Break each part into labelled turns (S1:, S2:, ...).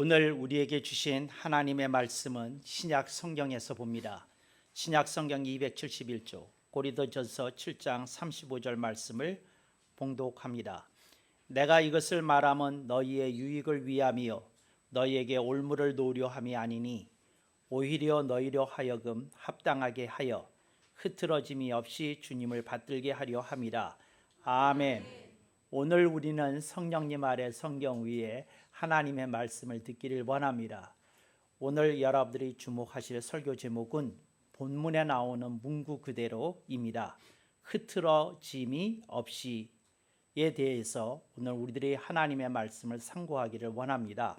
S1: 오늘 우리에게 주신 하나님의 말씀은 신약 성경에서 봅니다. 신약 성경 271조 고린도전서 7장 35절 말씀을 봉독합니다. 내가 이것을 말함은 너희의 유익을 위함이요 너희에게 올무를 놓으려 함이 아니니 오히려 너희로 하여금 합당하게 하여 흐트러짐이 없이 주님을 받들게 하려 함이라. 아멘. 오늘 우리는 성령님 아래 성경 위에 하나님의 말씀을 듣기를 원합니다. 오늘 여러분들이 주목하실 설교 제목은 본문에 나오는 문구 그대로입니다. 흐트러짐이 없이에 대해서 오늘 우리들이 하나님의 말씀을 상고하기를 원합니다.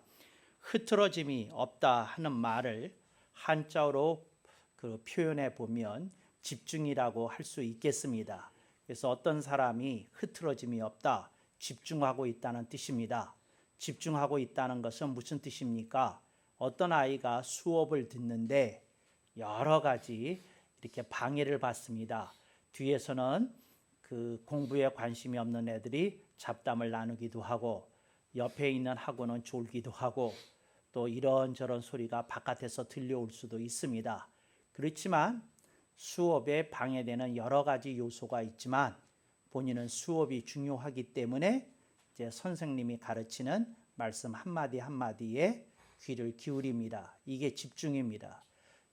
S1: 흐트러짐이 없다 하는 말을 한자어로 표현해 보면 집중이라고 할 수 있겠습니다. 그래서 어떤 사람이 흐트러짐이 없다, 집중하고 있다는 뜻입니다. 집중하고 있다는 것은 무슨 뜻입니까? 어떤 아이가 수업을 듣는데 여러 가지 이렇게 방해를 받습니다. 뒤에서는 그 공부에 관심이 없는 애들이 잡담을 나누기도 하고 옆에 있는 학원은 졸기도 하고 또 이런저런 소리가 바깥에서 들려올 수도 있습니다. 그렇지만 수업에 방해되는 여러 가지 요소가 있지만 본인은 수업이 중요하기 때문에 이제 선생님이 가르치는 말씀 한마디 한마디에 귀를 기울입니다. 이게 집중입니다.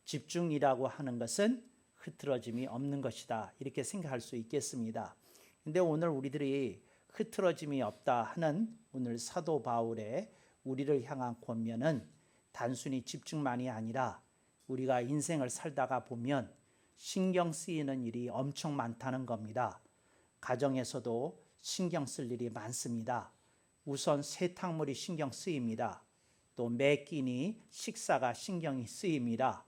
S1: 집중이라고 하는 것은 흐트러짐이 없는 것이다. 이렇게 생각할 수 있겠습니다. 근데 오늘 우리들이 흐트러짐이 없다 하는 오늘 사도 바울의 우리를 향한 권면은 단순히 집중만이 아니라 우리가 인생을 살다가 보면 신경 쓰이는 일이 엄청 많다는 겁니다. 가정에서도 신경 쓸 일이 많습니다. 우선 세탁물이 신경 쓰입니다. 또 매 끼니 식사가 신경이 쓰입니다.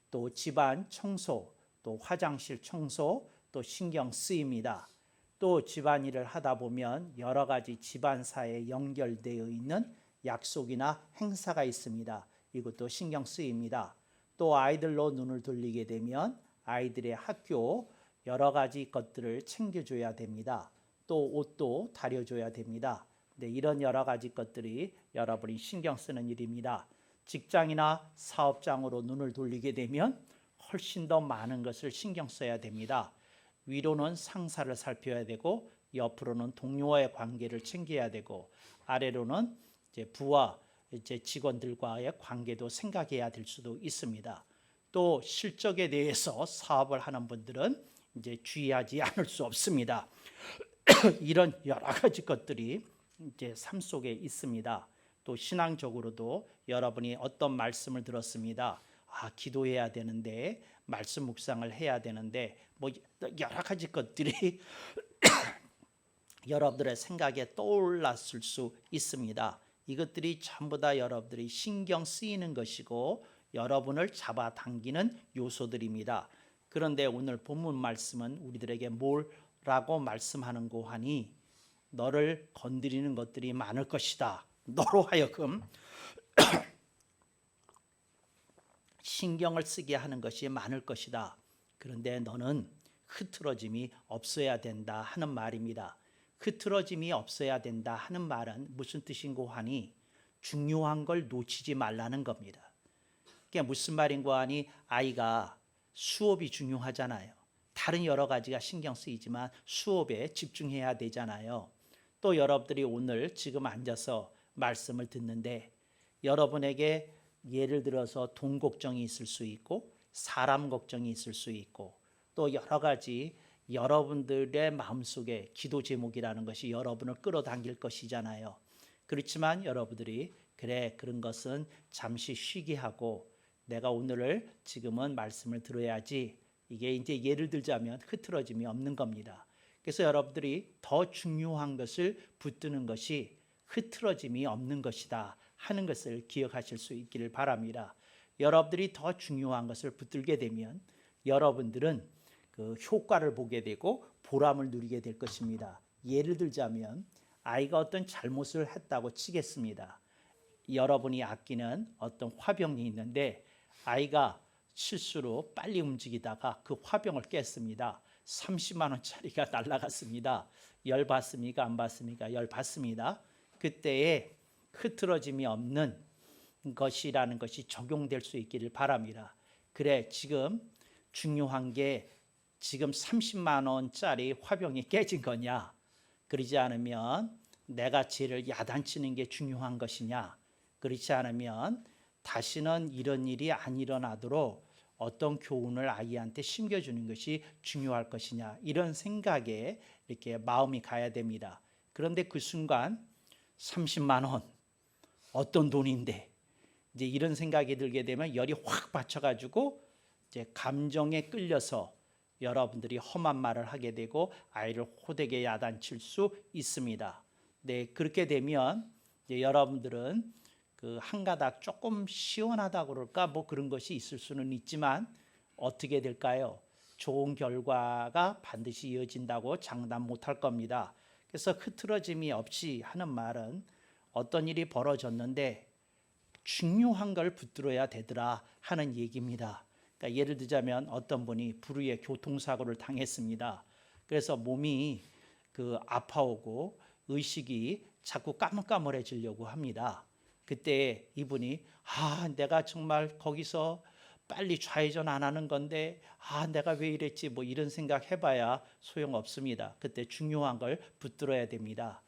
S1: 또 집안 청소, 또 화장실 청소, 또 신경 쓰입니다. 또 집안일을 하다 보면 여러 가지 집안사에 연결되어 있는 약속이나 행사가 있습니다. 이것도 신경 쓰입니다. 또 아이들로 눈을 돌리게 되면 아이들의 학교 여러 가지 것들을 챙겨줘야 됩니다. 또 옷도 다려줘야 됩니다. 근데 이런 여러 가지 것들이 여러분이 신경 쓰는 일입니다. 직장이나 사업장으로 눈을 돌리게 되면 훨씬 더 많은 것을 신경 써야 됩니다. 위로는 상사를 살펴야 되고 옆으로는 동료와의 관계를 챙겨야 되고 아래로는 이제 부하 이제 직원들과의 관계도 생각해야 될 수도 있습니다. 또 실적에 대해서 사업을 하는 분들은 이제 주의하지 않을 수 없습니다. 이런 여러 가지 것들이 이제 삶 속에 있습니다. 또 신앙적으로도 여러분이 어떤 말씀을 들었습니다. 기도해야 되는데 말씀 묵상을 해야 되는데 뭐 여러 가지 것들이 여러분들의 생각에 떠올랐을 수 있습니다. 이것들이 전부 다 여러분들이 신경 쓰이는 것이고 여러분을 잡아당기는 요소들입니다. 그런데 오늘 본문 말씀은 우리들에게 뭐라고 말씀하는고 하니 너를 건드리는 것들이 많을 것이다. 너로 하여금 신경을 쓰게 하는 것이 많을 것이다. 그런데 너는 흐트러짐이 없어야 된다 하는 말입니다. 흐트러짐이 없어야 된다 하는 말은 무슨 뜻인고 하니 중요한 걸 놓치지 말라는 겁니다. 그게 무슨 말인고 하니 아이가 수업이 중요하잖아요. 다른 여러 가지가 신경 쓰이지만 수업에 집중해야 되잖아요. 또 여러분들이 오늘 지금 앉아서 말씀을 듣는데 여러분에게 예를 들어서 돈 걱정이 있을 수 있고 사람 걱정이 있을 수 있고 또 여러 가지 여러분들의 마음속에 기도 제목이라는 것이 여러분을 끌어당길 것이잖아요. 그렇지만 여러분들이 그런 것은 잠시 쉬게 하고 내가 오늘을 지금은 말씀을 들어야지 이게 이제 예를 들자면 흐트러짐이 없는 겁니다. 그래서 여러분들이 더 중요한 것을 붙드는 것이 흐트러짐이 없는 것이다 하는 것을 기억하실 수 있기를 바랍니다. 여러분들이 더 중요한 것을 붙들게 되면 여러분들은 그 효과를 보게 되고 보람을 누리게 될 것입니다. 예를 들자면 아이가 어떤 잘못을 했다고 치겠습니다. 여러분이 아끼는 어떤 화병이 있는데 아이가 실수로 빨리 움직이다가 그 화병을 깼습니다. 30만 원짜리가 날아갔습니다. 열 받습니까? 안 받습니까? 열 받습니다. 그때에 흐트러짐이 없는 것이라는 것이 적용될 수 있기를 바랍니다. 그래, 지금 중요한 게 지금 30만 원짜리 화병이 깨진 거냐? 그러지 않으면 내가 죄를 야단치는 게 중요한 것이냐? 그렇지 않으면 다시는 이런 일이 안 일어나도록 어떤 교훈을 아이한테 심겨주는 것이 중요할 것이냐? 이런 생각에 이렇게 마음이 가야 됩니다. 그런데 그 순간 30만 원 어떤 돈인데 이제 이런 생각이 들게 되면 열이 확 받쳐가지고 이제 감정에 끌려서 여러분들이 험한 말을 하게 되고 아이를 호되게 야단칠 수 있습니다. 네, 그렇게 되면 이제 여러분들은 그 한 가닥 조금 시원하다 그럴까 뭐 그런 것이 있을 수는 있지만 어떻게 될까요? 좋은 결과가 반드시 이어진다고 장담 못할 겁니다. 그래서 흐트러짐이 없이 하는 말은 어떤 일이 벌어졌는데 중요한 걸 붙들어야 되더라 하는 얘기입니다. 그러니까 예를 들자면 어떤 분이 불의의 교통사고를 당했습니다. 그래서 몸이 아파오고 의식이 자꾸 까물까물해지려고 합니다. 그때 이분이 내가 정말 거기서 빨리 좌회전 안 하는 건데 내가 왜 이랬지 뭐 이런 생각 해봐야 소용없습니다. 그때 중요한 걸 붙들어야 됩니다.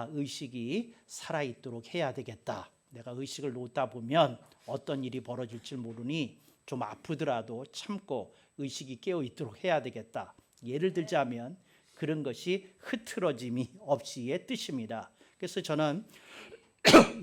S1: 의식이 살아있도록 해야 되겠다. 내가 의식을 놓다 보면 어떤 일이 벌어질지 모르니 좀 아프더라도 참고 의식이 깨어있도록 해야 되겠다. 예를 들자면 그런 것이 흐트러짐이 없이의 뜻입니다. 그래서 저는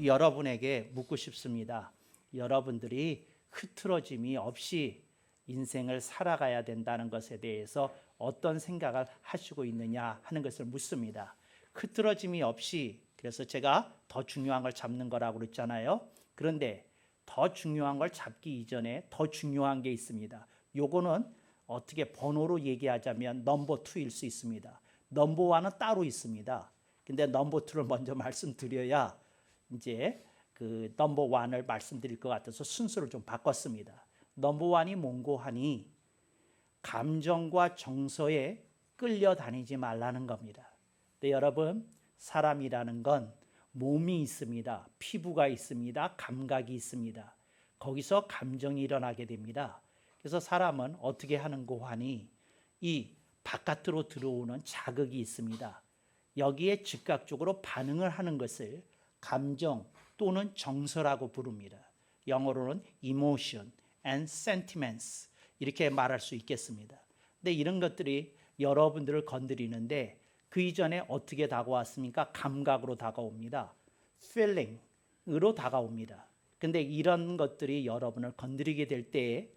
S1: 여러분에게 묻고 싶습니다. 여러분들이 흐트러짐이 없이 인생을 살아가야 된다는 것에 대해서 어떤 생각을 하시고 있느냐 하는 것을 묻습니다. 흐트러짐이 없이, 그래서 제가 더 중요한 걸 잡는 거라고 그랬잖아요. 그런데 더 중요한 걸 잡기 이전에 더 중요한 게 있습니다. 요거는 어떻게 번호로 얘기하자면 넘버 2일 수 있습니다. 넘버 1은 따로 있습니다. 근데 넘버 2를 먼저 말씀드려야 이제 그 넘버 1을 말씀드릴 것 같아서 순서를 좀 바꿨습니다. 넘버 1이 뭔고 하니 감정과 정서에 끌려다니지 말라는 겁니다. 근데 여러분, 사람이라는 건 몸이 있습니다. 피부가 있습니다. 감각이 있습니다. 거기서 감정이 일어나게 됩니다. 그래서 사람은 어떻게 하는고 하니 이 바깥으로 들어오는 자극이 있습니다. 여기에 즉각적으로 반응을 하는 것을 감정 또는 정서라고 부릅니다. 영어로는 emotion and sentiments 이렇게 말할 수 있겠습니다. 근데 이런 것들이 여러분들을 건드리는데 그 이전에 어떻게 다가왔습니까? 감각으로 다가옵니다. feeling으로 다가옵니다. 근데 이런 것들이 여러분을 건드리게 될 때에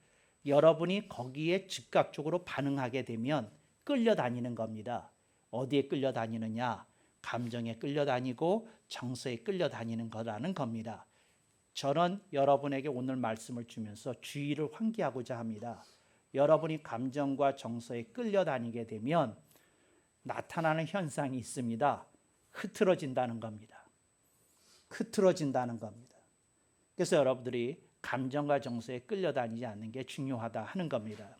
S1: 여러분이 거기에 즉각적으로 반응하게 되면 끌려다니는 겁니다. 어디에 끌려다니느냐? 감정에 끌려다니고 정서에 끌려다니는 거라는 겁니다. 저는 여러분에게 오늘 말씀을 주면서 주의를 환기하고자 합니다. 여러분이 감정과 정서에 끌려다니게 되면 나타나는 현상이 있습니다. 흐트러진다는 겁니다. 흐트러진다는 겁니다. 그래서 여러분들이 감정과 정서에 끌려다니지 않는 게 중요하다 하는 겁니다.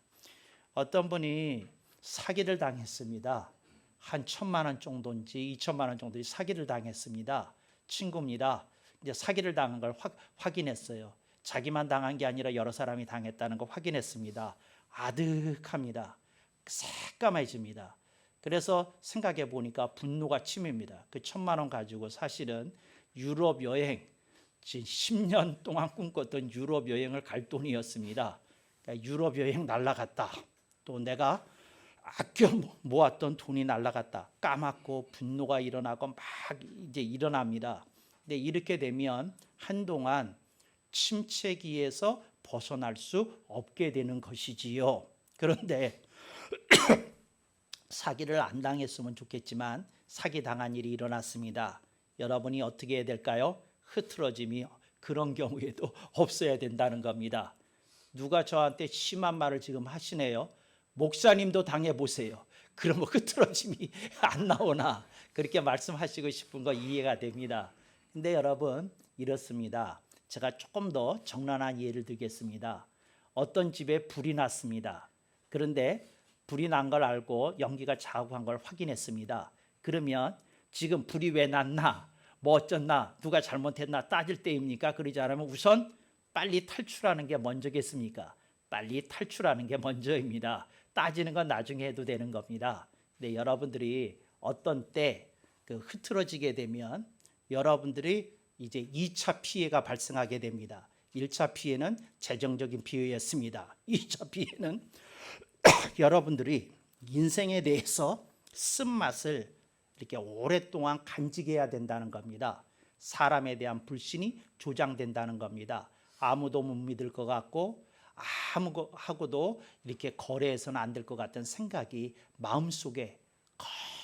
S1: 어떤 분이 사기를 당했습니다. 한 1,000만 원 정도인지 2,000만 원 정도의 사기를 당했습니다. 친구입니다. 이제 사기를 당한 걸 확인했어요. 자기만 당한 게 아니라 여러 사람이 당했다는 거 확인했습니다. 아득합니다. 새까매집니다. 그래서 생각해 보니까 분노가 치밉니다. 그 1,000만 원 가지고 사실은 유럽 여행, 10년 동안 꿈꿨던 유럽 여행을 갈 돈이었습니다. 그러니까 유럽 여행 날라갔다. 또 내가 아껴 모았던 돈이 날라갔다. 까맣고 분노가 일어나고 막 이제 일어납니다. 근데 이렇게 되면 한동안 침체기에서 벗어날 수 없게 되는 것이지요. 그런데 사기를 안 당했으면 좋겠지만 사기 당한 일이 일어났습니다. 여러분이 어떻게 해야 될까요? 흐트러짐이 그런 경우에도 없어야 된다는 겁니다. 누가 저한테 심한 말을 지금 하시네요. 목사님도 당해보세요. 그러면 흐트러짐이 안 나오나 그렇게 말씀하시고 싶은 거 이해가 됩니다. 근데 여러분 이렇습니다. 제가 조금 더 적나라한 예를 들겠습니다. 어떤 집에 불이 났습니다. 그런데 불이 난 걸 알고 연기가 자욱한 걸 확인했습니다. 그러면 지금 불이 왜 났나? 뭐 어쩌나 누가 잘못했나 따질 때입니까? 그러지 않으면 우선 빨리 탈출하는 게 먼저겠습니까? 빨리 탈출하는 게 먼저입니다. 따지는 건 나중에 해도 되는 겁니다. 근데 여러분들이 어떤 때 흐트러지게 되면 여러분들이 이제 2차 피해가 발생하게 됩니다. 1차 피해는 재정적인 피해였습니다. 2차 피해는 여러분들이 인생에 대해서 쓴맛을 이렇게 오랫동안 간직해야 된다는 겁니다. 사람에 대한 불신이 조장된다는 겁니다. 아무도 못 믿을 것 같고 아무하고도 이렇게 거래해서는 안 될 것 같은 생각이 마음속에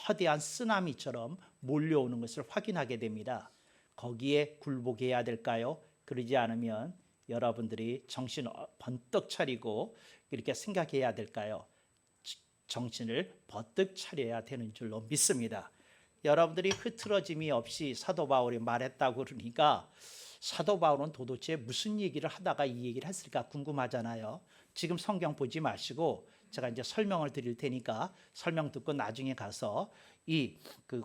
S1: 거대한 쓰나미처럼 몰려오는 것을 확인하게 됩니다. 거기에 굴복해야 될까요? 그러지 않으면 여러분들이 정신 번뜩 차리고 이렇게 생각해야 될까요? 정신을 번뜩 차려야 되는 줄로 믿습니다. 여러분들이 흐트러짐이 없이 사도 바울이 말했다고 그러니까 사도 바울은 도대체 무슨 얘기를 하다가 이 얘기를 했을까 궁금하잖아요. 지금 성경 보지 마시고 제가 이제 설명을 드릴 테니까 설명 듣고 나중에 가서 이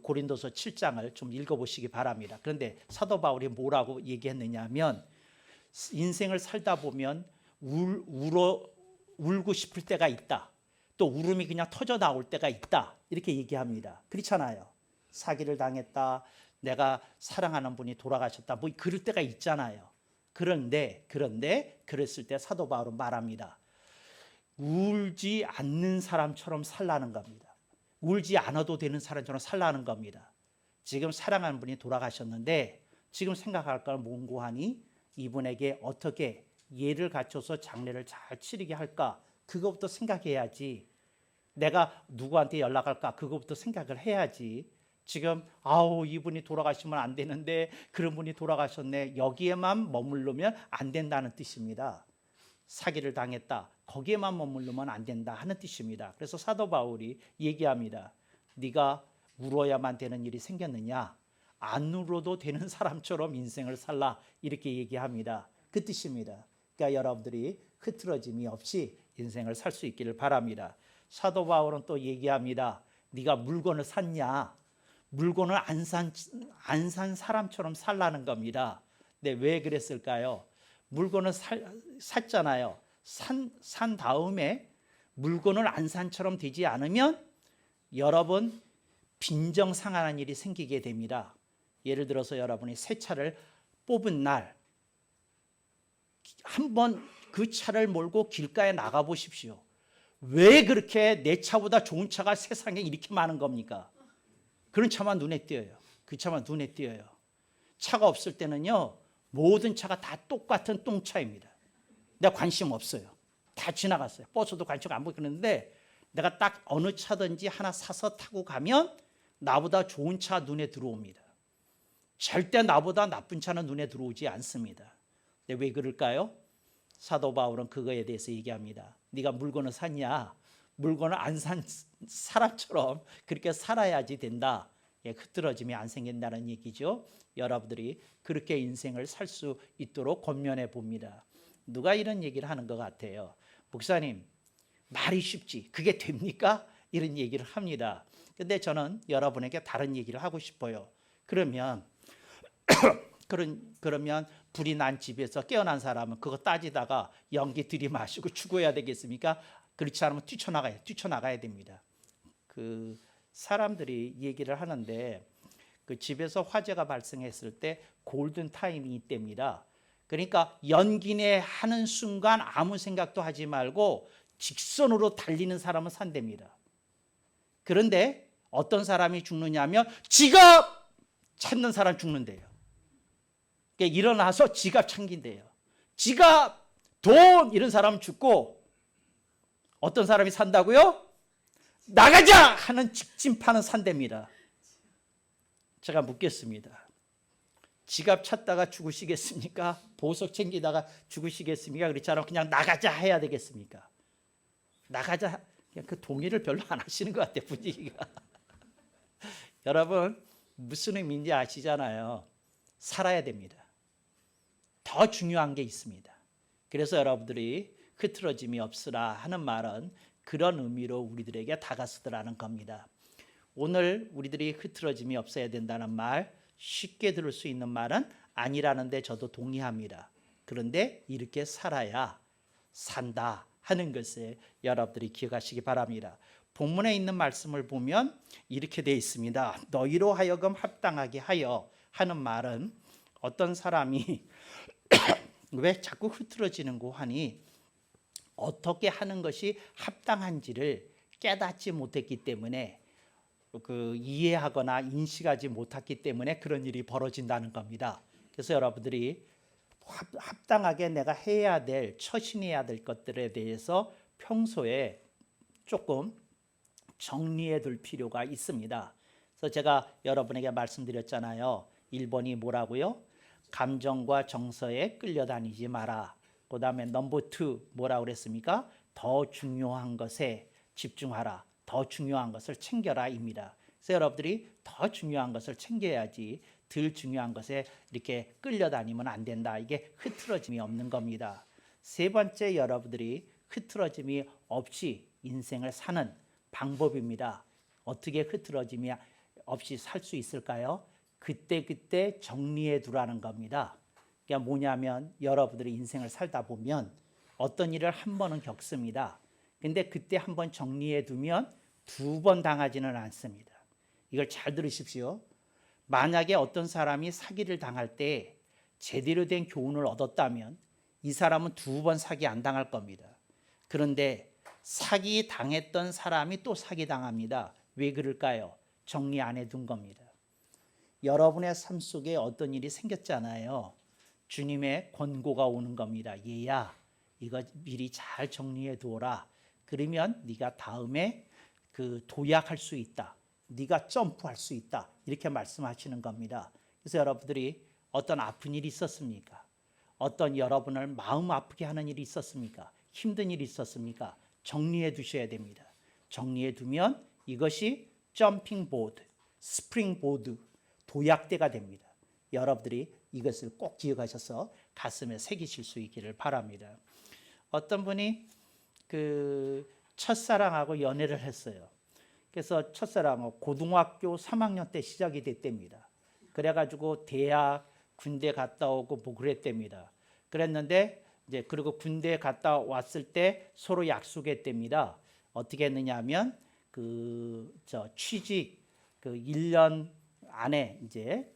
S1: 고린도서 7장을 좀 읽어보시기 바랍니다. 그런데 사도 바울이 뭐라고 얘기했느냐면 인생을 살다 보면 울고 싶을 때가 있다. 또 울음이 그냥 터져 나올 때가 있다. 이렇게 얘기합니다. 그렇잖아요. 사기를 당했다. 내가 사랑하는 분이 돌아가셨다. 뭐 그럴 때가 있잖아요. 그런데 그랬을 때 사도 바울은 말합니다. 울지 않는 사람처럼 살라는 겁니다. 울지 않아도 되는 사람처럼 살라는 겁니다. 지금 사랑하는 분이 돌아가셨는데 지금 생각할 걸 몽고하니 이분에게 어떻게 예를 갖춰서 장례를 잘 치르게 할까? 그것부터 생각해야지. 내가 누구한테 연락할까? 그것부터 생각을 해야지. 지금 이분이 돌아가시면 안 되는데 그런 분이 돌아가셨네. 여기에만 머무르면 안 된다는 뜻입니다. 사기를 당했다. 거기에만 머무르면 안 된다 하는 뜻입니다. 그래서 사도 바울이 얘기합니다. 네가 울어야만 되는 일이 생겼느냐? 안 울어도 되는 사람처럼 인생을 살라. 이렇게 얘기합니다. 그 뜻입니다. 그러니까 여러분들이 흐트러짐이 없이 인생을 살 수 있기를 바랍니다. 사도 바울은 또 얘기합니다. 네가 물건을 샀냐? 물건을 안 산 사람처럼 살라는 겁니다. 근데 왜 그랬을까요? 물건을 샀잖아요. 산 다음에 물건을 안 산처럼 되지 않으면 여러분 빈정상하는 일이 생기게 됩니다. 예를 들어서 여러분이 새 차를 뽑은 날 한번 그 차를 몰고 길가에 나가 보십시오. 왜 그렇게 내 차보다 좋은 차가 세상에 이렇게 많은 겁니까? 그런 차만 눈에 띄어요. 그 차만 눈에 띄어요. 차가 없을 때는요, 모든 차가 다 똑같은 똥차입니다. 내가 관심 없어요. 다 지나갔어요. 버스도 관심 안 보이는데 내가 딱 어느 차든지 하나 사서 타고 가면 나보다 좋은 차 눈에 들어옵니다. 절대 나보다 나쁜 차는 눈에 들어오지 않습니다. 근데 왜 그럴까요? 사도 바울은 그거에 대해서 얘기합니다. 네가 물건을 샀냐? 물건을 안 산 사람처럼 그렇게 살아야지 된다. 흐트러짐이 안 생긴다는 얘기죠. 여러분들이 그렇게 인생을 살 수 있도록 권면해 봅니다. 누가 이런 얘기를 하는 것 같아요. 목사님, 말이 쉽지 그게 됩니까? 이런 얘기를 합니다. 근데 저는 여러분에게 다른 얘기를 하고 싶어요. 그러면 불이 난 집에서 깨어난 사람은 그거 따지다가 연기 들이마시고 죽어야 되겠습니까? 그렇지 않으면 뛰쳐나가야 됩니다. 그 사람들이 얘기를 하는데 그 집에서 화재가 발생했을 때 골든 타임이 이때입니다. 그러니까 연기내 하는 순간 아무 생각도 하지 말고 직선으로 달리는 사람은 산답니다. 그런데 어떤 사람이 죽느냐면 지갑 찾는 사람 죽는데요. 그러니까 일어나서 지갑 챙긴대요. 지갑, 돈 이런 사람은 죽고 어떤 사람이 산다고요? 나가자 하는 직진파는 산답니다. 제가 묻겠습니다. 지갑 찾다가 죽으시겠습니까? 보석 챙기다가 죽으시겠습니까? 그렇지 않으면 그냥 나가자 해야 되겠습니까? 나가자. 그냥 그 동의를 별로 안 하시는 것 같아요. 분위기가. 여러분 무슨 의미인지 아시잖아요. 살아야 됩니다. 더 중요한 게 있습니다. 그래서 여러분들이 흐트러짐이 없으라 하는 말은 그런 의미로 우리들에게 다가서더라는 겁니다. 오늘 우리들이 흐트러짐이 없어야 된다는 말 쉽게 들을 수 있는 말은 아니라는데 저도 동의합니다. 그런데 이렇게 살아야 산다 하는 것을 여러분들이 기억하시기 바랍니다. 본문에 있는 말씀을 보면 이렇게 되어 있습니다. 너희로 하여금 합당하게 하여 하는 말은 어떤 사람이 왜 자꾸 흐트러지는고 하니 어떻게 하는 것이 합당한지를 깨닫지 못했기 때문에 이해하거나 인식하지 못했기 때문에 그런 일이 벌어진다는 겁니다. 그래서 여러분들이 합당하게 내가 해야 될, 처신해야 될 것들에 대해서 평소에 조금 정리해 둘 필요가 있습니다. 그래서 제가 여러분에게 말씀드렸잖아요. 1번이 뭐라고요? 감정과 정서에 끌려다니지 마라. 그 다음에 넘버 2 뭐라고 그랬습니까? 더 중요한 것에 집중하라. 더 중요한 것을 챙겨라입니다. 그래서 여러분들이 더 중요한 것을 챙겨야지 덜 중요한 것에 이렇게 끌려다니면 안 된다. 이게 흐트러짐이 없는 겁니다. 세 번째, 여러분들이 흐트러짐이 없이 인생을 사는 방법입니다. 어떻게 흐트러짐이 없이 살 수 있을까요? 그때그때 정리해 두라는 겁니다. 그게 뭐냐면 여러분들이 인생을 살다 보면 어떤 일을 한 번은 겪습니다. 근데 그때 한 번 정리해 두면 두 번 당하지는 않습니다. 이걸 잘 들으십시오. 만약에 어떤 사람이 사기를 당할 때 제대로 된 교훈을 얻었다면 이 사람은 두 번 사기 안 당할 겁니다. 그런데 사기 당했던 사람이 또 사기 당합니다. 왜 그럴까요? 정리 안 해둔 겁니다. 여러분의 삶 속에 어떤 일이 생겼잖아요. 주님의 권고가 오는 겁니다. 얘야, 이거 미리 잘 정리해 두어라. 그러면 네가 다음에 도약할 수 있다. 네가 점프할 수 있다. 이렇게 말씀하시는 겁니다. 그래서 여러분들이 어떤 아픈 일이 있었습니까? 어떤 여러분을 마음 아프게 하는 일이 있었습니까? 힘든 일이 있었습니까? 정리해 두셔야 됩니다. 정리해 두면 이것이 점핑 보드, 스프링 보드, 도약대가 됩니다. 여러분들이 이것을 꼭 기억하셔서 가슴에 새기실 수 있기를 바랍니다. 어떤 분이 첫사랑하고 연애를 했어요. 그래서 첫사랑은 고등학교 3학년 때 시작이 됐답니다. 그래가지고 대학, 군대 갔다 오고 뭐 그랬답니다. 그랬는데 이제 그리고 군대 갔다 왔을 때 서로 약속했답니다. 어떻게 했느냐면 취직 1년 안에 이제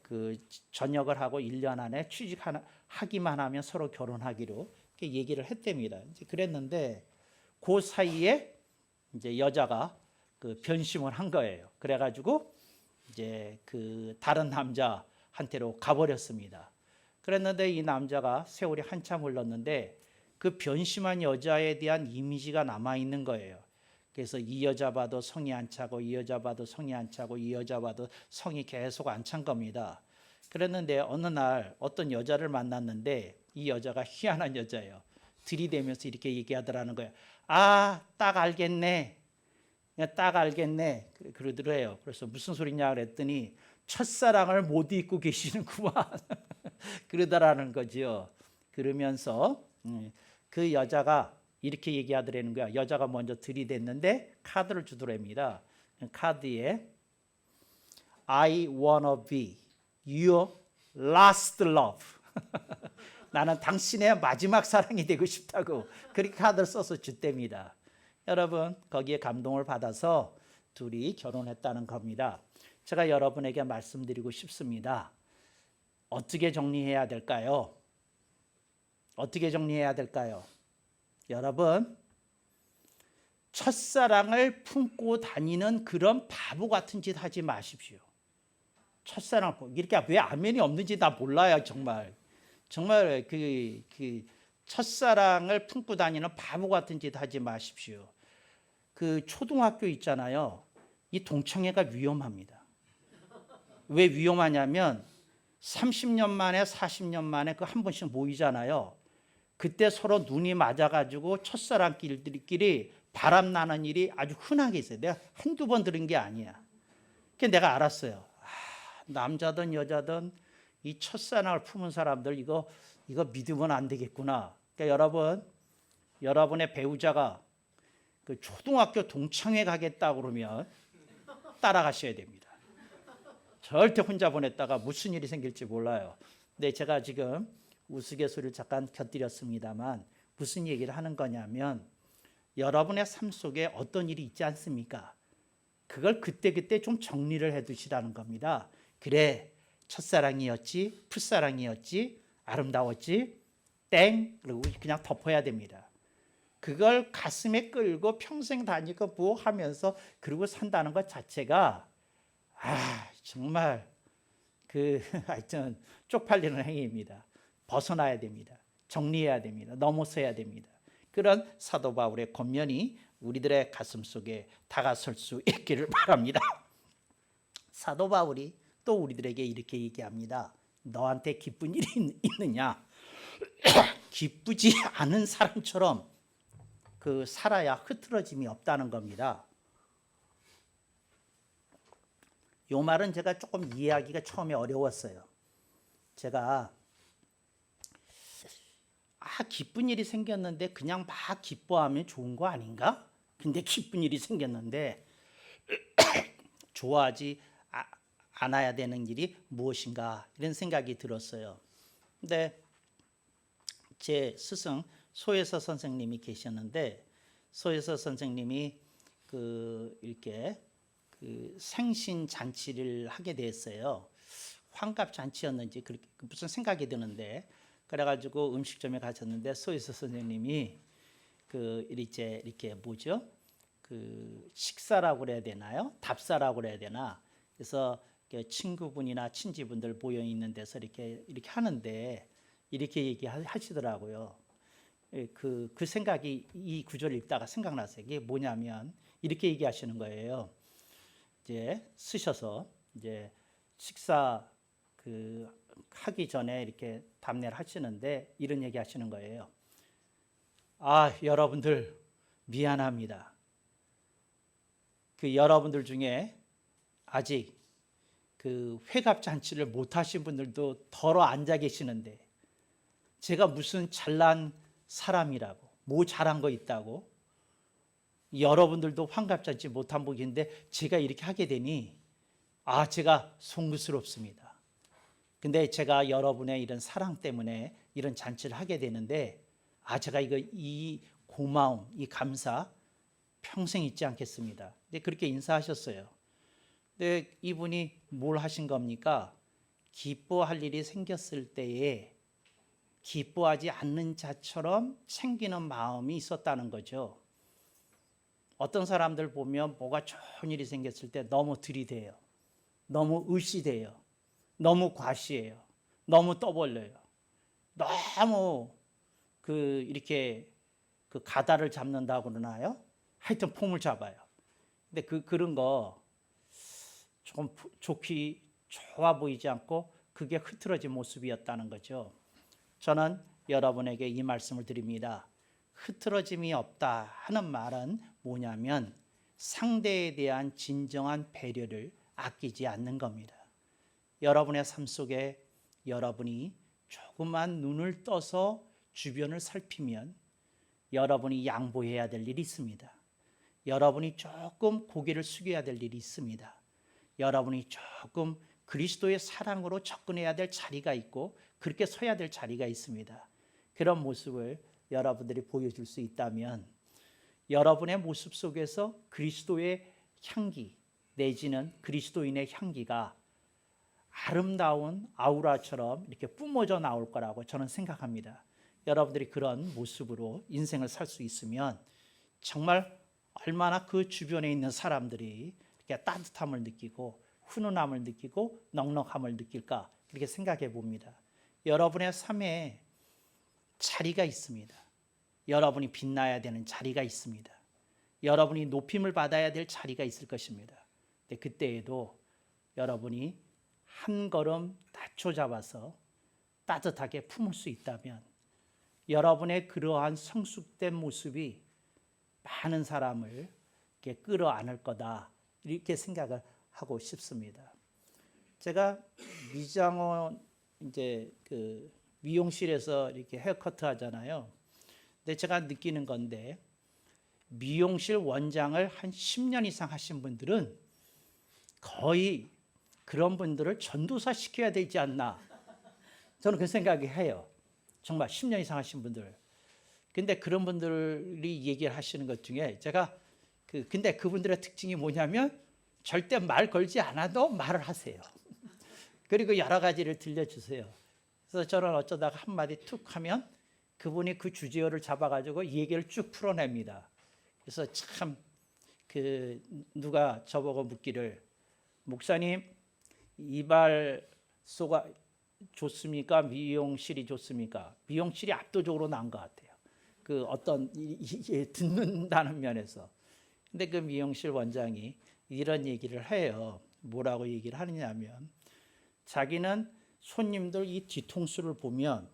S1: 전역을 하고 1년 안에 취직하기만 하면 서로 결혼하기로 이렇게 얘기를 했답니다. 이제 그랬는데 그 사이에 이제 여자가 변심을 한 거예요. 그래가지고 이제 다른 남자한테로 가버렸습니다. 그랬는데 이 남자가 세월이 한참 흘렀는데 그 변심한 여자에 대한 이미지가 남아 있는 거예요. 그래서 이 여자 봐도 성이 안 차고 이 여자 봐도 성이 안 차고 이 여자 봐도 성이 계속 안 찬 겁니다. 그랬는데 어느 날 어떤 여자를 만났는데 이 여자가 희한한 여자예요. 들이대면서 이렇게 얘기하더라는 거예요. 아, 딱 알겠네. 딱 알겠네. 그러더래요. 그래서 무슨 소리냐 그랬더니 첫사랑을 못 잊고 계시는구만. 그러더라는 거죠. 그러면서 그 여자가 이렇게 얘기하더라는 거야. 여자가 먼저 들이댔는데 카드를 주더랍니다. 카드에 I wanna be your last love. 나는 당신의 마지막 사랑이 되고 싶다고 그렇게 카드를 써서 줬답니다. 여러분 거기에 감동을 받아서 둘이 결혼했다는 겁니다. 제가 여러분에게 말씀드리고 싶습니다. 어떻게 정리해야 될까요? 어떻게 정리해야 될까요? 여러분 첫사랑을 품고 다니는 그런 바보 같은 짓 하지 마십시오. 첫사랑 이렇게 왜 아멘이 없는지 나 몰라요. 정말 첫사랑을 품고 다니는 바보 같은 짓 하지 마십시오. 초등학교 있잖아요. 이 동창회가 위험합니다. 왜 위험하냐면 30년 만에 40년 만에 한 번씩 모이잖아요. 그때 서로 눈이 맞아가지고 첫사랑끼리 바람 나는 일이 아주 흔하게 있어요. 내가 한두 번 들은 게 아니야. 그래서 내가 알았어요. 남자든 여자든 이 첫사랑을 품은 사람들 이거 믿으면 안 되겠구나. 그러니까 여러분의 배우자가 초등학교 동창회 가겠다 그러면 따라가셔야 됩니다. 절대 혼자 보냈다가 무슨 일이 생길지 몰라요. 근데 제가 지금 우스갯소리를 잠깐 곁들였습니다만 무슨 얘기를 하는 거냐면 여러분의 삶 속에 어떤 일이 있지 않습니까? 그걸 그때그때 좀 정리를 해 두시라는 겁니다. 그래, 첫사랑이었지, 풋사랑이었지, 아름다웠지, 땡, 그리고 그냥 덮어야 됩니다. 그걸 가슴에 끌고 평생 다니고 뭐 하면서 그러고 산다는 것 자체가 정말 하여튼 쪽팔리는 행위입니다. 벗어나야 됩니다. 정리해야 됩니다. 넘어서야 됩니다. 그런 사도 바울의 권면이 우리들의 가슴 속에 다가설 수 있기를 바랍니다. 사도 바울이 또 우리들에게 이렇게 얘기합니다. 너한테 기쁜 일이 있느냐? 기쁘지 않은 사람처럼 살아야 흐트러짐이 없다는 겁니다. 이 말은 제가 조금 이해하기가 처음에 어려웠어요. 제가 기쁜 일이 생겼는데 그냥 막 기뻐하면 좋은 거 아닌가? 근데 기쁜 일이 생겼는데 좋아하지 않아야 되는 일이 무엇인가 이런 생각이 들었어요. 근데 제 스승 소혜서 선생님이 계셨는데 소혜서 선생님이 이렇게 생신 잔치를 하게 됐어요. 환갑 잔치였는지 그렇게 무슨 생각이 드는데 그래가지고 음식점에 가셨는데 소혜서 선생님이 이렇게 뭐죠? 식사라고 그래야 되나요? 답사라고 그래야 되나? 그래서 친구분이나 친지분들 모여 있는 데서 이렇게 하는데 이렇게 얘기하시더라고요. 그 생각이 이 구절을 읽다가 생각났어요. 이게 뭐냐면 이렇게 얘기하시는 거예요. 이제 쓰셔서 이제 식사 하기 전에 이렇게 답례를 하시는데 이런 얘기 하시는 거예요. 여러분들 미안합니다. 여러분들 중에 아직 회갑 잔치를 못 하신 분들도 덜어 앉아 계시는데 제가 무슨 잘난 사람이라고 뭐 잘한 거 있다고 여러분들도 환갑잔치 못한 분인데 제가 이렇게 하게 되니 제가 송구스럽습니다. 근데 제가 여러분의 이런 사랑 때문에 이런 잔치를 하게 되는데 제가 이 고마움, 이 감사 평생 잊지 않겠습니다. 근데 그렇게 인사하셨어요. 근데 이분이 뭘 하신 겁니까? 기뻐할 일이 생겼을 때에 기뻐하지 않는 자처럼 챙기는 마음이 있었다는 거죠. 어떤 사람들 보면 뭐가 좋은 일이 생겼을 때 너무 들이대요. 너무 의시돼요. 너무 과시해요. 너무 떠벌려요. 너무 이렇게 가다를 잡는다고 그러나요? 하여튼 폼을 잡아요. 근데 그런 거 조금 좋아 보이지 않고 그게 흐트러진 모습이었다는 거죠. 저는 여러분에게 이 말씀을 드립니다. 흐트러짐이 없다 하는 말은 뭐냐면 상대에 대한 진정한 배려를 아끼지 않는 겁니다. 여러분의 삶 속에 여러분이 조금만 눈을 떠서 주변을 살피면 여러분이 양보해야 될 일이 있습니다. 여러분이 조금 고개를 숙여야 될 일이 있습니다. 여러분이 조금 그리스도의 사랑으로 접근해야 될 자리가 있고 그렇게 서야 될 자리가 있습니다. 그런 모습을 여러분들이 보여줄 수 있다면 여러분의 모습 속에서 그리스도의 향기 내지는 그리스도인의 향기가 아름다운 아우라처럼 이렇게 뿜어져 나올 거라고 저는 생각합니다. 여러분들이 그런 모습으로 인생을 살 수 있으면 정말 얼마나 그 주변에 있는 사람들이 이렇게 따뜻함을 느끼고 훈훈함을 느끼고 넉넉함을 느낄까 그렇게 생각해 봅니다. 여러분의 삶에 자리가 있습니다. 여러분이 빛나야 되는 자리가 있습니다. 여러분이 높임을 받아야 될 자리가 있을 것입니다. 근데 그때에도 여러분이 한 걸음 낮춰잡아서 따뜻하게 품을 수 있다면 여러분의 그러한 성숙된 모습이 많은 사람을 이렇게 끌어안을 거다 이렇게 생각을 하고 싶습니다. 제가 미장원 이제 미용실에서 이렇게 헤어커트 하잖아요. 근데 제가 느끼는 건데 미용실 원장을 한 10년 이상 하신 분들은 거의 그런 분들을 전도사 시켜야 되지 않나. 저는 그 생각이 해요. 정말 10년 이상 하신 분들. 근데 그런 분들이 얘기를 하시는 것 중에 제가 근데 그분들의 특징이 뭐냐면 절대 말 걸지 않아도 말을 하세요. 그리고 여러 가지를 들려주세요. 그래서 저는 어쩌다가 한마디 툭 하면 그분이 그 주제어를 잡아가지고 얘기를 쭉 풀어냅니다. 그래서 참 누가 저보고 묻기를 목사님 이발소가 좋습니까? 미용실이 좋습니까? 미용실이 압도적으로 나은 것 같아요. 어떤 듣는다는 면에서. 근데 그 미용실 원장이 이런 얘기를 해요. 뭐라고 얘기를 하느냐면 자기는 손님들 이 뒤통수를 보면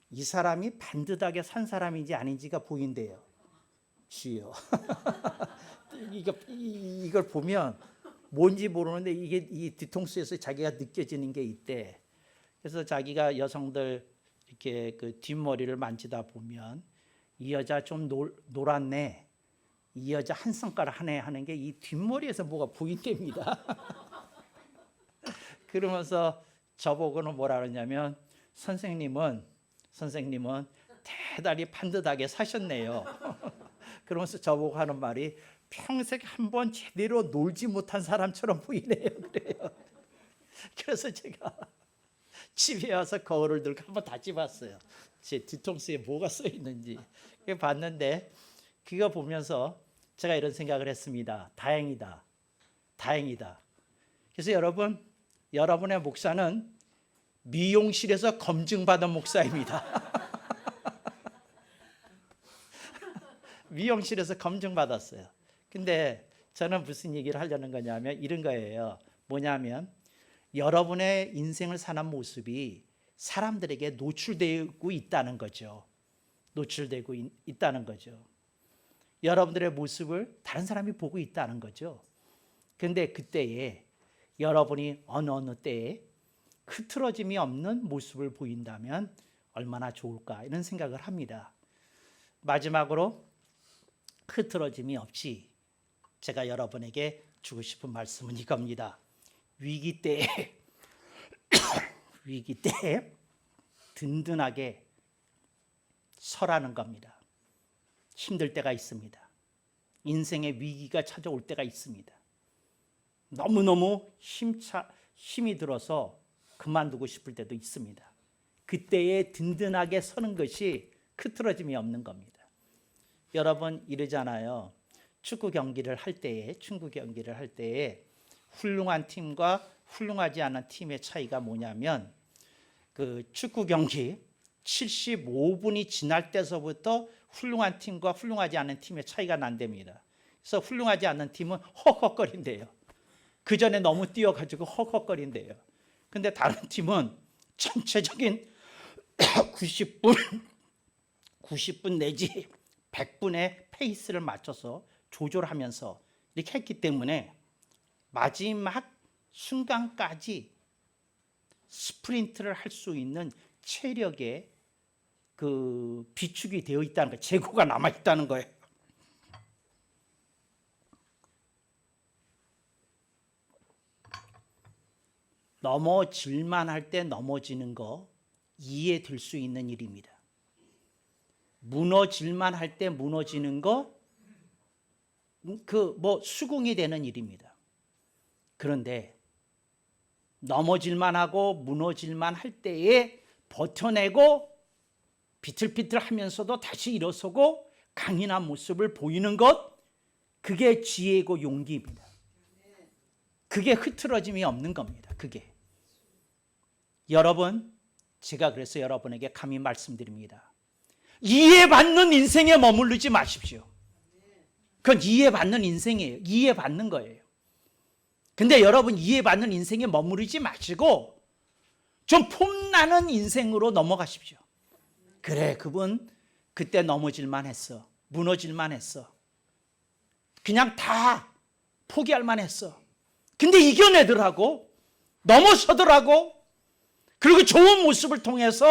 S1: 이 사람이 반듯하게 산 사람인지 아닌지가 보인대요. 주여. 이걸 보면 뭔지 모르는데 이게 이 뒤통수에서 자기가 느껴지는 게 있대. 그래서 자기가 여성들 이렇게 뒷머리를 만지다 보면 이 여자 좀 노랗네. 이 여자 한 손가락 하네 하는 게 이 뒷머리에서 뭐가 보인답니다. 그러면서 저보고는 뭐라 그러냐면 선생님은 대단히 반듯하게 사셨네요. 그러면서 저보고 하는 말이 평생 한번 제대로 놀지 못한 사람처럼 보이네요. 그래요. 그래서 제가 집에 와서 거울을 들고 한번 다시 봤어요. 제 뒤통수에 뭐가 써 있는지 봤는데 그거 보면서 제가 이런 생각을 했습니다. 다행이다. 그래서 여러분의 목사는 미용실에서 검증받은 목사입니다. 미용실에서 검증받았어요. 근데 저는 무슨 얘기를 하려는 거냐면 이런 거예요. 뭐냐면 여러분의 인생을 사는 모습이 사람들에게 노출되고 있다는 거죠. 여러분들의 모습을 다른 사람이 보고 있다는 거죠. 근데 그때에 여러분이 어느 때에 흐트러짐이 없는 모습을 보인다면 얼마나 좋을까 이런 생각을 합니다. 마지막으로 흐트러짐이 없이 제가 여러분에게 주고 싶은 말씀은 이겁니다. 위기 때에 든든하게 서라는 겁니다. 힘들 때가 있습니다. 인생의 위기가 찾아올 때가 있습니다. 너무너무 힘이 들어서 그만두고 싶을 때도 있습니다. 그때에 든든하게 서는 것이 흐트러짐이 없는 겁니다. 여러분 이러잖아요. 축구 경기를 할 때에 훌륭한 팀과 훌륭하지 않은 팀의 차이가 뭐냐면 축구 경기 75분이 지날 때서부터 훌륭한 팀과 훌륭하지 않은 팀의 차이가 난답니다. 그래서 훌륭하지 않은 팀은 헉헉거린대요. 그 전에 너무 뛰어가지고 헉헉거린대요. 근데 다른 팀은 전체적인 90분 내지 100분의 페이스를 맞춰서 조절하면서 이렇게 했기 때문에 마지막 순간까지 스프린트를 할 수 있는 체력의 비축이 되어 있다는 거예요. 재고가 남아 있다는 거예요. 넘어질만 할 때 넘어지는 거 이해될 수 있는 일입니다. 무너질만 할 때 무너지는 거 수긍이 되는 일입니다. 그런데 넘어질만 하고 무너질만 할 때에 버텨내고 비틀비틀 하면서도 다시 일어서고 강인한 모습을 보이는 것, 그게 지혜고 용기입니다. 그게 흐트러짐이 없는 겁니다. 그게. 여러분, 제가 그래서 여러분에게 감히 말씀드립니다. 이해받는 인생에 머무르지 마십시오. 그건 이해받는 인생이에요. 이해받는 거예요. 근데 여러분 이해받는 인생에 머무르지 마시고 좀 폼나는 인생으로 넘어가십시오. 그래, 그분 그때 넘어질만 했어. 무너질만 했어. 그냥 다 포기할만 했어. 근데 이겨내더라고. 넘어서더라고. 그리고 좋은 모습을 통해서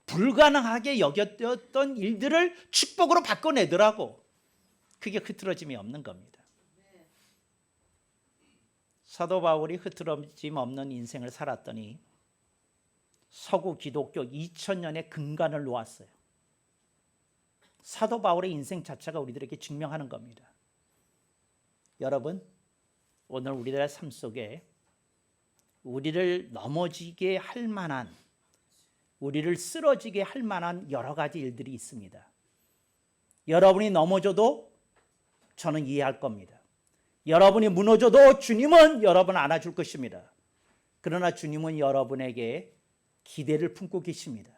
S1: 불가능하게 여겼던 일들을 축복으로 바꿔내더라고. 그게 흐트러짐이 없는 겁니다. 사도 바울이 흐트러짐 없는 인생을 살았더니 서구 기독교 2000년의 근간을 놓았어요. 사도 바울의 인생 자체가 우리들에게 증명하는 겁니다. 여러분, 오늘 우리들의 삶 속에 우리를 넘어지게 할 만한, 우리를 쓰러지게 할 만한 여러 가지 일들이 있습니다. 여러분이 넘어져도 저는 이해할 겁니다. 여러분이 무너져도 주님은 여러분을 안아줄 것입니다. 그러나 주님은 여러분에게 기대를 품고 계십니다.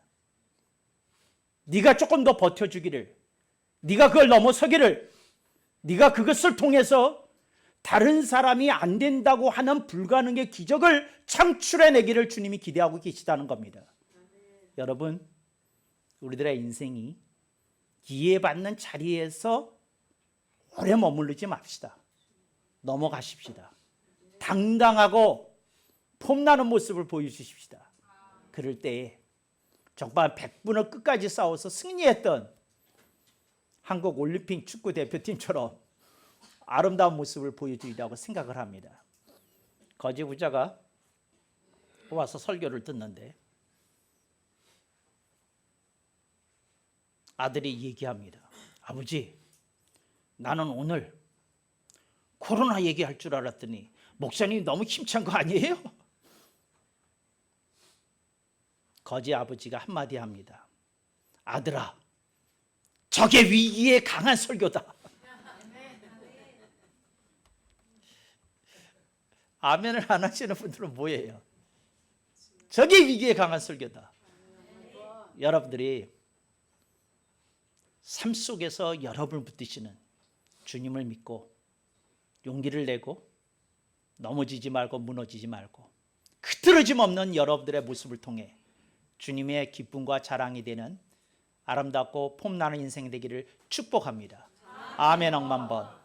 S1: 네가 조금 더 버텨주기를, 네가 그걸 넘어서기를, 네가 그것을 통해서 다른 사람이 안 된다고 하는 불가능의 기적을 창출해내기를 주님이 기대하고 계시다는 겁니다. 여러분, 우리들의 인생이 이해받는 자리에서 오래 머무르지 맙시다. 넘어가십시다. 당당하고 폼나는 모습을 보여주십시다. 그럴 때에 정말 100분을 끝까지 싸워서 승리했던 한국 올림픽 축구 대표팀처럼 아름다운 모습을 보여주리라고 생각을 합니다. 거지 부자가 와서 설교를 듣는데 아들이 얘기합니다. 아버지, 나는 오늘 코로나 얘기할 줄 알았더니 목사님 너무 힘찬 거 아니에요? 거지 아버지가 한마디 합니다. 아들아, 적의 위기에 강한 설교다. 아멘을 안 하시는 분들은 뭐예요? 적의 위기에 강한 설교다. 여러분들이 삶 속에서 여러분을 붙드시는 주님을 믿고 용기를 내고 넘어지지 말고 무너지지 말고 흐트러짐 없는 여러분들의 모습을 통해 주님의 기쁨과 자랑이 되는 아름답고 폼나는 인생 되기를 축복합니다. 아멘 억만 번.